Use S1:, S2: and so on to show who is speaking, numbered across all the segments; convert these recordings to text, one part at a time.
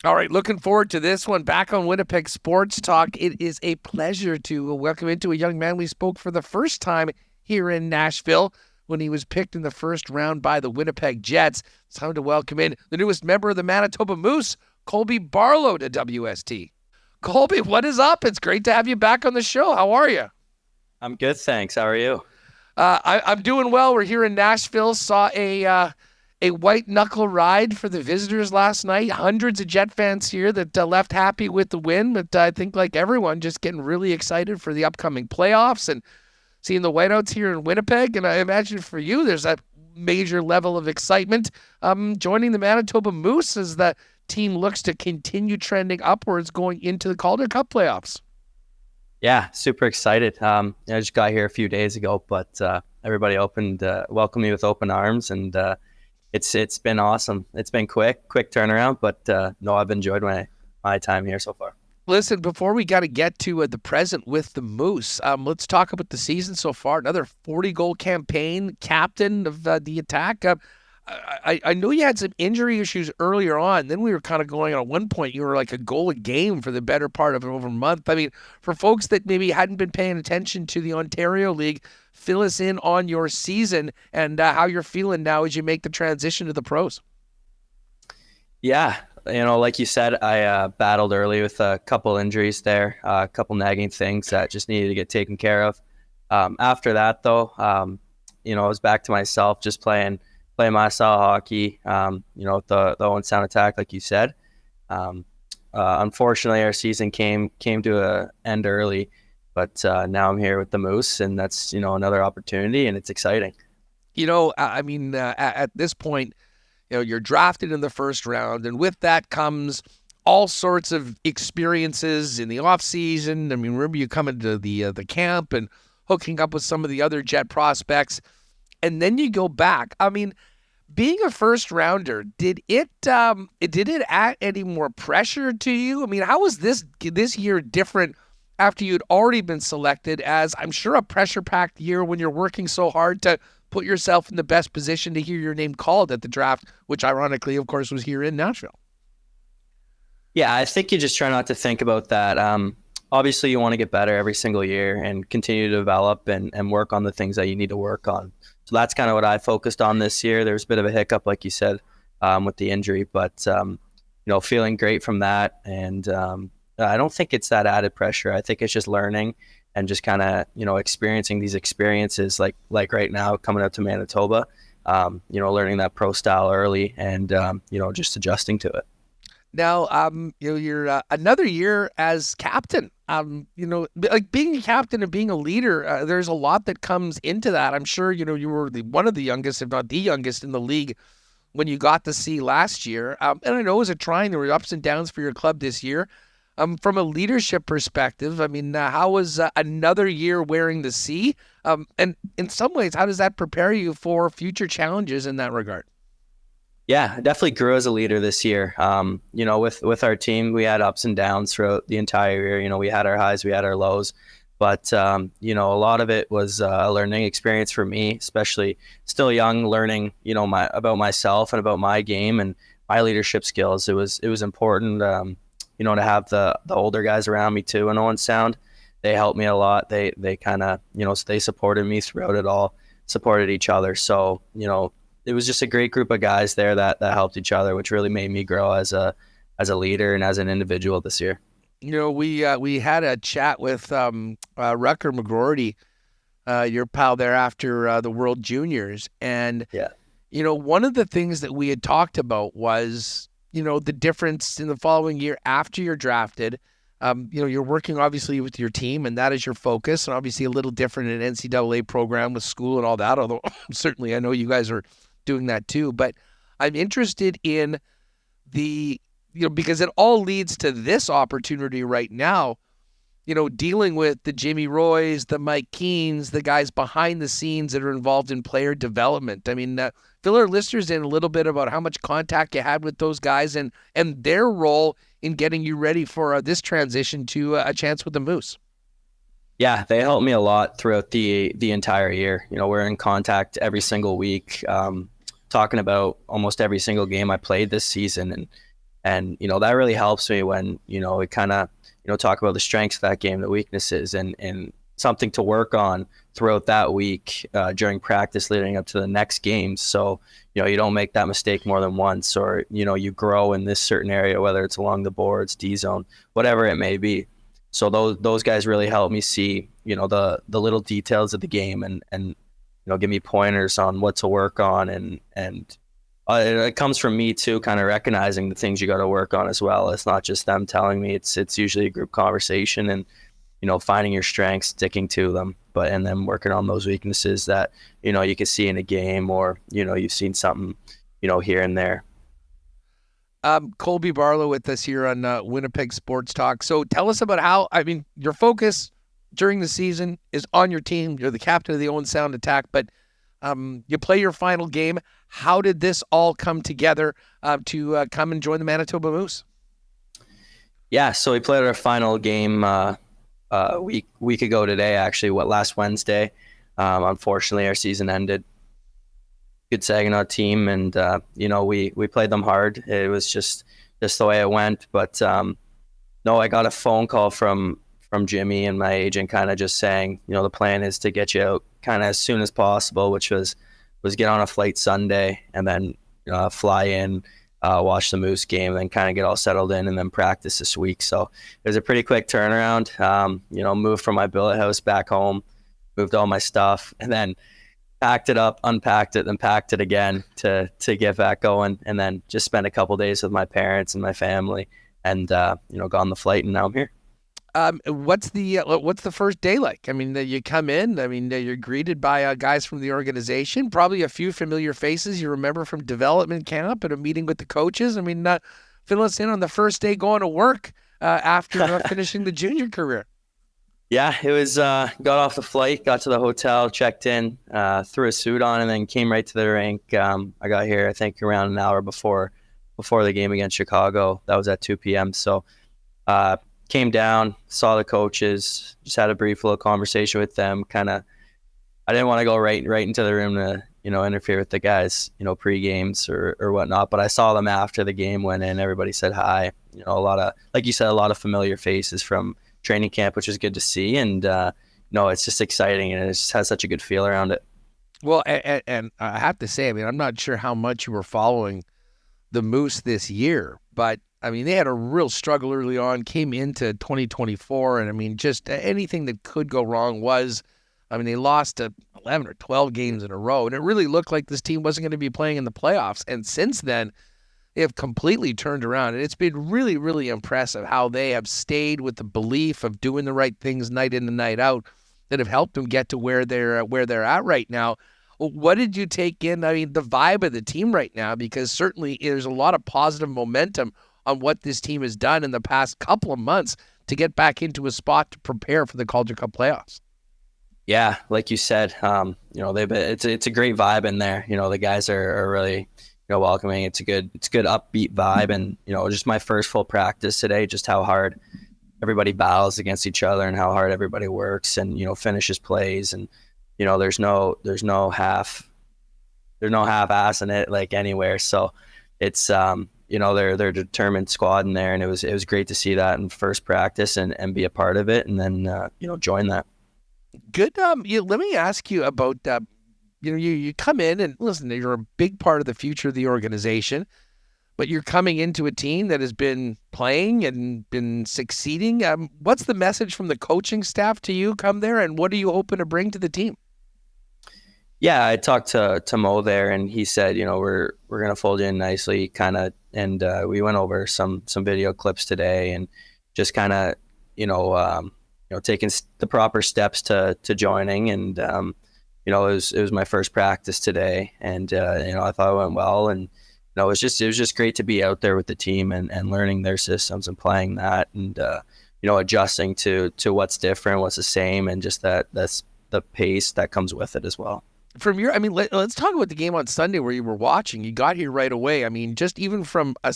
S1: All right, looking forward to this one. Back on Winnipeg Sports Talk, it is a pleasure to welcome into a young man we spoke for the first time here in Nashville when he was picked in the first round by the Winnipeg Jets. It's time to welcome in the newest member of the Manitoba Moose, Colby Barlow, to WST. Colby, what is up? It's great to have you back on the show. How are you?
S2: I'm good, thanks. How are you?
S1: I'm doing well. We're here in Nashville. Saw a white knuckle ride for the visitors last night. Hundreds of Jet fans here that left happy with the win, but I think like everyone, just getting really excited for the upcoming playoffs and seeing the Whiteouts here in Winnipeg. And I imagine for you, there's that major level of excitement joining the Manitoba Moose as the team looks to continue trending upwards going into the Calder Cup playoffs.
S2: Yeah, super excited. I just got here a few days ago, but everybody welcomed me with open arms, and it's been awesome. It's been quick turnaround, but no, I've enjoyed my time here so far.
S1: Listen, before we got to get to the present with the Moose, let's talk about the season so far. Another 40-goal campaign, captain of the attack. I know you had some injury issues earlier on. Then we were kind of going on at one point. You were like a goal a game for the better part of over a month. I mean, for folks that maybe hadn't been paying attention to the Ontario League, fill us in on your season and how you're feeling now as you make the transition to the pros.
S2: Yeah, like you said, I battled early with a couple injuries there, a couple nagging things that just needed to get taken care of. After that, though, I was back to myself, just playing my style hockey, the Owen Sound attack, like you said. Unfortunately, our season came to an end early, but now I'm here with the Moose, and that's, another opportunity, and it's exciting.
S1: At this point, you're drafted in the first round, and with that comes all sorts of experiences in the off season. I mean, remember you coming to the camp and hooking up with some of the other Jet prospects, and then you go back. I mean, being a first rounder, did it add any more pressure to you? I mean, how was this year different after you'd already been selected, as I'm sure a pressure-packed year when you're working so hard to put yourself in the best position to hear your name called at the draft, which ironically, of course, was here in Nashville?
S2: Yeah, I think you just try not to think about that. Obviously, you want to get better every single year and continue to develop and work on the things that you need to work on. So that's kind of what I focused on this year. There was a bit of a hiccup, like you said, with the injury, but feeling great from that. And I don't think it's that added pressure. I think it's just learning and just kind of experiencing these experiences, like right now coming up to Manitoba. Learning that pro style early and just adjusting to it.
S1: Now, you're another year as captain. Like being a captain and being a leader, there's a lot that comes into that. I'm sure, you were one of the youngest, if not the youngest in the league when you got to see last year. And I know as a trying, there were ups and downs for your club this year. From a leadership perspective, I mean, how was another year wearing the C? And in some ways, how does that prepare you for future challenges in that regard?
S2: Yeah, I definitely grew as a leader this year. With our team, we had ups and downs throughout the entire year. We had our highs, we had our lows, but a lot of it was a learning experience for me, especially still young, learning about myself and about my game and my leadership skills. It was important, to have the older guys around me too. And Owen Sound, they helped me a lot. They kind of they supported me throughout it all, supported each other. So it was just a great group of guys there that helped each other, which really made me grow as a leader and as an individual this year.
S1: We had a chat with Rucker McGroarty, your pal there after the World Juniors, and
S2: yeah,
S1: one of the things that we had talked about was the difference in the following year after you're drafted. You're working obviously with your team, and that is your focus, and obviously a little different in an NCAA program with school and all that. Although certainly I know you guys are doing that too, but I'm interested in because it all leads to this opportunity right now, dealing with the Jimmy Roys, the Mike Keens, the guys behind the scenes that are involved in player development. I mean, fill our listeners in a little bit about how much contact you had with those guys and their role in getting you ready for this transition to a chance with the Moose.
S2: Yeah, they helped me a lot throughout the entire year. We're in contact every single week, talking about almost every single game I played this season. And, And, that really helps me when, it kind of, talk about the strengths of that game, the weaknesses, and something to work on throughout that week during practice leading up to the next games. So, you don't make that mistake more than once, or, you grow in this certain area, whether it's along the boards, D zone, whatever it may be. So those guys really help me see, the little details of the game, and give me pointers on what to work on, and it comes from me too, kind of recognizing the things you got to work on as well. It's not just them telling me. It's usually a group conversation, and finding your strengths, sticking to them, and then working on those weaknesses that you can see in a game, or you've seen something here and there.
S1: Colby Barlow with us here on Winnipeg Sports Talk. So tell us about how, your focus during the season is on your team. You're the captain of the Owen Sound attack, but you play your final game. How did this all come together to come and join the Manitoba Moose?
S2: Yeah, so we played our final game week ago today, actually, last Wednesday. Unfortunately, our season ended. Good Saginaw team, and we played them hard. It was just the way it went. But no, I got a phone call from Jimmy and my agent, kind of just saying, the plan is to get you out kind of as soon as possible, which was get on a flight Sunday and then fly in, watch the Moose game, then kind of get all settled in, and then practice this week. So it was a pretty quick turnaround. Moved from my billet house back home, moved all my stuff, and then packed it up, unpacked it, then packed it again to get back going, and then just spent a couple days with my parents and my family, and got on the flight, and now I'm here.
S1: What's the first day like? You come in. You're greeted by guys from the organization, probably a few familiar faces you remember from development camp and a meeting with the coaches. Fill us in on the first day going to work after finishing the junior career.
S2: Yeah, it was, got off the flight, got to the hotel, checked in, threw a suit on, and then came right to the rink. I got here, I think, around an hour before the game against Chicago. That was at 2 p.m. So came down, saw the coaches, just had a brief little conversation with them. I didn't want to go right into the room to, interfere with the guys, pre-games or whatnot. But I saw them after the game, went in, everybody said hi. A lot of, like you said, a lot of familiar faces from training camp, which was good to see. And it's just exciting, and it just has such a good feel around it.
S1: Well, and I have to say, I'm not sure how much you were following the Moose this year, but they had a real struggle early on, came into 2024, and just anything that could go wrong was, they lost 11 or 12 games in a row, and it really looked like this team wasn't going to be playing in the playoffs. And since then, they have completely turned around, and it's been really, really impressive how they have stayed with the belief of doing the right things night in and night out that have helped them get to where they're at right now. What did you take in? The vibe of the team right now, because certainly there's a lot of positive momentum on what this team has done in the past couple of months to get back into a spot to prepare for the Calder Cup playoffs.
S2: Yeah, like you said, it's a great vibe in there. The guys are really welcoming. It's a good upbeat vibe, and just my first full practice today, just how hard everybody battles against each other and how hard everybody works and finishes plays, and there's no half ass in it, like, anywhere. So it's they're a determined squad in there, and it was great to see that in first practice and be a part of it, and then join that.
S1: Good. Let me ask you about you come in, and listen, you're a big part of the future of the organization, but you're coming into a team that has been playing and been succeeding. What's the message from the coaching staff to you come there, and what are you hoping to bring to the team?
S2: Yeah, I talked to Mo there, and he said, we're gonna fold you in nicely, kind of, and we went over some video clips today, and just kind of, taking the proper steps to joining, and it was my first practice today, and I thought it went well, and it was just great to be out there with the team and learning their systems and playing that, and adjusting to what's different, what's the same, and just that's the pace that comes with it as well.
S1: From your, let's talk about the game on Sunday where you were watching. You got here right away. Just even from from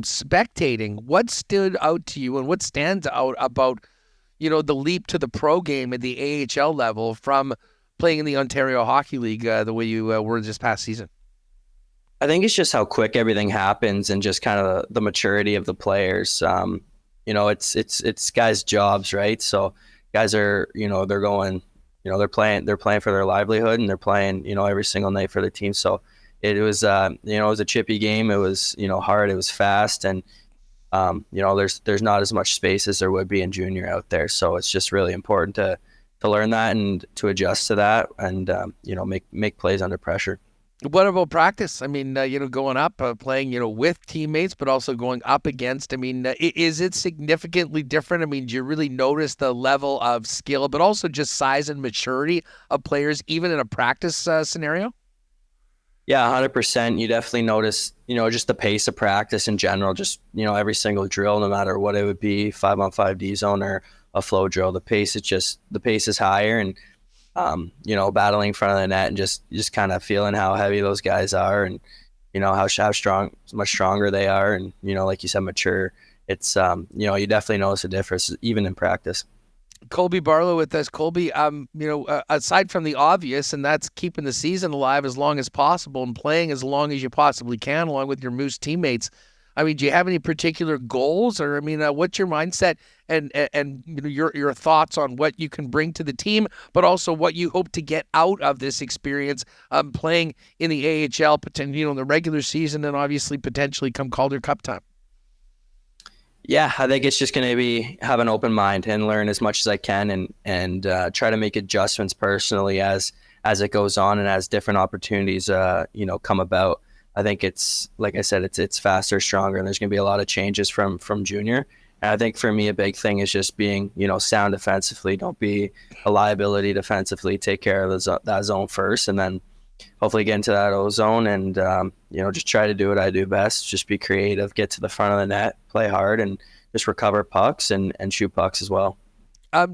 S1: spectating, what stood out to you and what stands out about, the leap to the pro game at the AHL level from playing in the Ontario Hockey League the way you were this past season?
S2: I think it's just how quick everything happens and just kind of the maturity of the players. It's guys' jobs, right? So guys are, they're going, they're playing for their livelihood and they're playing, every single night for their team. So it was a chippy game. It was, hard. It was fast, and there's not as much space as there would be in junior out there. So it's just really important to learn that and to adjust to that, and make plays under pressure.
S1: What about practice? I mean, going up, playing, with teammates, but also going up against. I mean, is it significantly different? I mean, do you really notice the level of skill, but also just size and maturity of players, even in a practice scenario?
S2: Yeah, 100%. You definitely notice, just the pace of practice in general, just, every single drill, no matter what it would be, 5-on-5 D zone or a flow drill, the pace is higher, and battling in front of the net and just kind of feeling how heavy those guys are, and how strong, much stronger they are, and like you said, mature. It's you definitely notice a difference even in practice.
S1: Colby Barlow with us. Colby, aside from the obvious, and that's keeping the season alive as long as possible and playing as long as you possibly can, along with your Moose teammates. I mean, do you have any particular goals, or I mean, what's your mindset and your thoughts on what you can bring to the team, but also what you hope to get out of this experience, playing in the AHL, in the regular season, and obviously potentially come Calder Cup time?
S2: Yeah, I think it's just going to be have an open mind and learn as much as I can, and try to make adjustments personally as it goes on and as different opportunities come about. I think it's, like I said, it's faster, stronger, and there's going to be a lot of changes from junior. And I think for me, a big thing is just being sound defensively. Don't be a liability defensively. Take care of that zone first, and then hopefully get into that O zone, and just try to do what I do best. Just be creative, get to the front of the net, play hard, and just recover pucks and shoot pucks as well.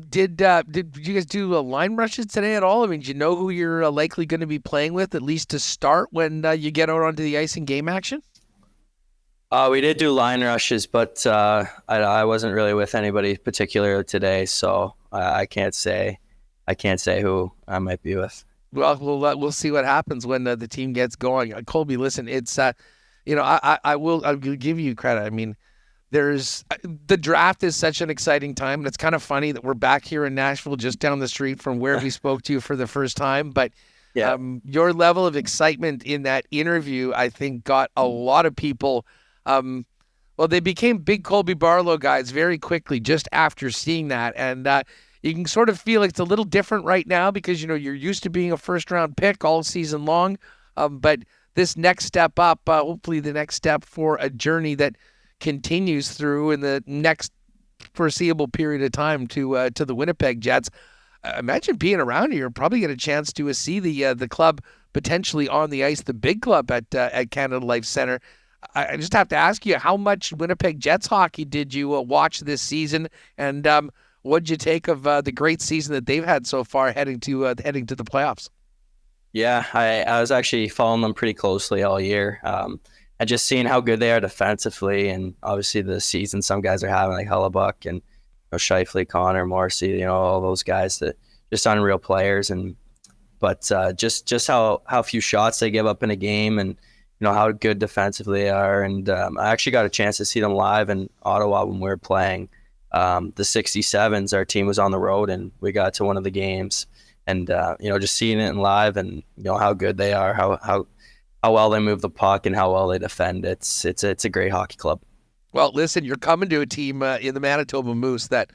S1: Did you guys do line rushes today at all? I mean, do you know who you're likely going to be playing with, at least to start, when you get out onto the ice in game action?
S2: We did do line rushes, but I wasn't really with anybody particular today, so I can't say who I might be with.
S1: Well, we'll see what happens when the team gets going. Colby, listen, it's I'll give you credit. I mean, there's the draft is such an exciting time, and it's kind of funny that we're back here in Nashville, just down the street from where we spoke to you for the first time. But
S2: Yeah.
S1: your level of excitement in that interview, I think, got a lot of people. Well, they became big Colby Barlow guys very quickly just after seeing that, and you can sort of feel like it's a little different right now because you're used to being a first round pick all season long, but this next step up, hopefully the next step for a journey that continues through in the next foreseeable period of time to the Winnipeg Jets. Imagine being around here, probably get a chance to see the club potentially on the ice, the big club at Canada Life Center. I just have to ask you, how much Winnipeg Jets hockey did you watch this season, and what'd you take of the great season that they've had so far, heading to the playoffs?
S2: Yeah, I was actually following them pretty closely all year, and just seeing how good they are defensively, and obviously the season some guys are having, like Hellebuck and Scheifele, Connor, Morrissey, all those guys that just unreal players, but just how few shots they give up in a game, and how good defensively they are. And I actually got a chance to see them live in Ottawa when we were playing the 67s. Our team was on the road, and we got to one of the games, and just seeing it in live, and how good they are, how well they move the puck, and how well they defend. It's a great hockey club.
S1: Well, listen, you're coming to a team in the Manitoba Moose that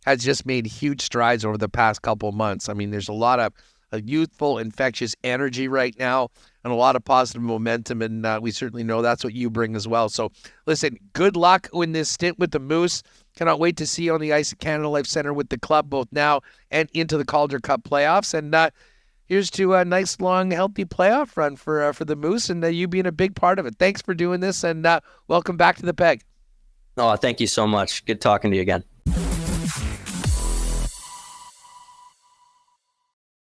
S1: has just made huge strides over the past couple of months. I mean, there's a lot of youthful, infectious energy right now, and a lot of positive momentum, and we certainly know that's what you bring as well. So, listen, good luck in this stint with the Moose. Cannot wait to see you on the ice at Canada Life Center with the club, both now and into the Calder Cup playoffs. And here's to a nice, long, healthy playoff run for the Moose, and you being a big part of it. Thanks for doing this, and welcome back to the Peg.
S2: Oh, thank you so much. Good talking to you again.